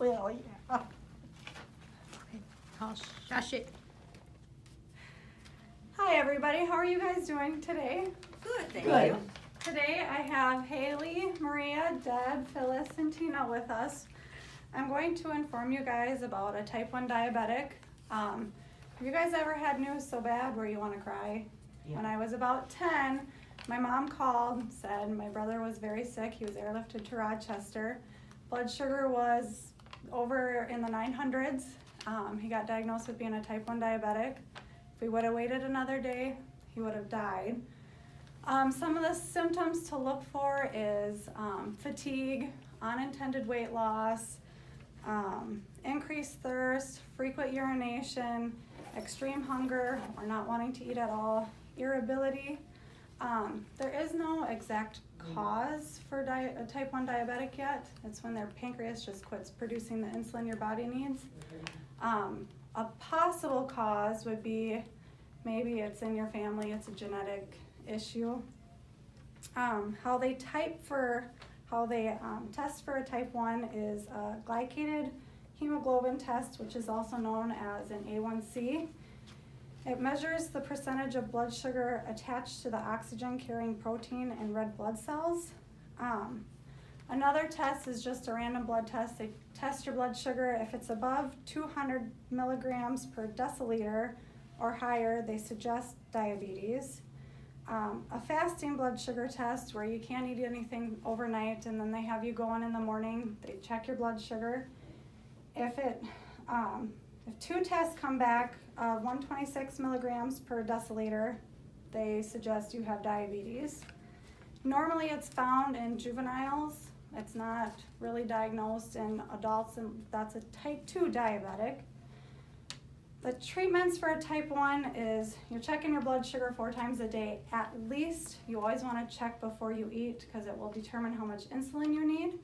Well, yeah. Okay, I'll shush it. Hi everybody, how are you guys doing today? Good, thank Good. you. Today I have Haley, Maria, Deb, Phyllis, and Tina with us. I'm going to inform you guys about a type 1 diabetic. Have you guys ever had news so bad where you want to cry? Yeah. When I was about 10, my mom called, said my brother was very sick. He was airlifted to Rochester. Blood sugar was over in the 900s. He got diagnosed with being a type 1 diabetic. If we would have waited another day, he would have died. Some of the symptoms to look for is fatigue, unintended weight loss, increased thirst, frequent urination, extreme hunger or not wanting to eat at all, irritability. There is no exact cause for a type 1 diabetic yet. It's when their pancreas just quits producing the insulin your body needs. A possible cause would be maybe it's in your family, it's a genetic issue. How they test for a type 1 is a glycated hemoglobin test, which is also known as an A1C. It measures the percentage of blood sugar attached to the oxygen carrying protein in red blood cells. Another test is just a random blood test. They test your blood sugar. If it's above 200 milligrams per deciliter or higher, they suggest diabetes. A fasting blood sugar test where you can't eat anything overnight and then they have you go in the morning, they check your blood sugar. If two tests come back 126 milligrams per deciliter, they suggest you have diabetes. Normally it's found in juveniles. It's not really diagnosed in adults, and that's a type 2 diabetic. The treatments for a type 1 is you're checking your blood sugar 4 times a day at least. You always want to check before you eat because it will determine how much insulin you need.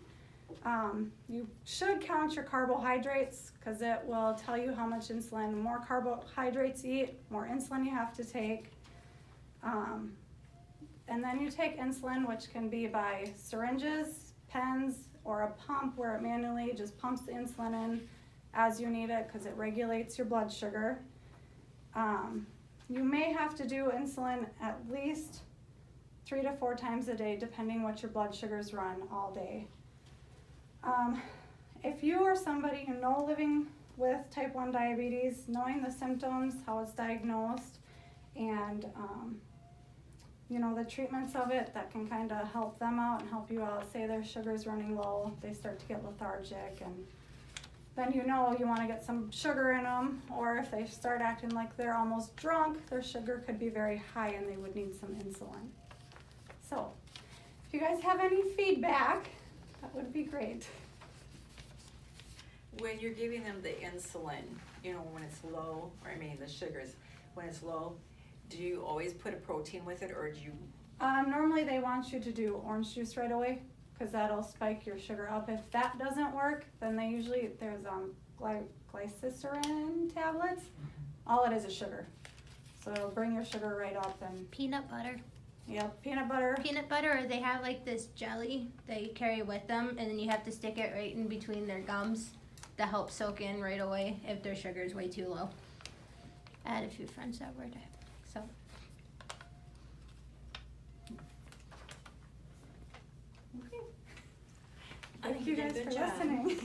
You should count your carbohydrates because it will tell you how much insulin. The more carbohydrates you eat, more insulin you have to take. And then you take insulin, which can be by syringes, pens, or a pump where it manually just pumps the insulin in as you need it because it regulates your blood sugar. You may have to do insulin at least 3 to 4 times a day depending what your blood sugars run all day. If you or somebody you know living with type 1 diabetes, knowing the symptoms, how it's diagnosed, and the treatments of it that can kind of help them out and help you out, say their sugar's running low, they start to get lethargic, and then you want to get some sugar in them, or if they start acting like they're almost drunk, their sugar could be very high and they would need some insulin. So, if you guys have any feedback, that would be great. When you're giving them the insulin, when it's low, the sugars, when it's low, do you always put a protein with it, or do you? Normally they want you to do orange juice right away because that'll spike your sugar up. If that doesn't work, then there's glycerin tablets. All it is sugar. So it'll bring your sugar right up. And Peanut butter. Yep, peanut butter. Peanut butter, or they have like this jelly that you carry with them, and then you have to stick it right in between their gums to help soak in right away if their sugar is way too low. I had a few friends that were diabetic, so. Okay. Thank you guys Good for job. listening.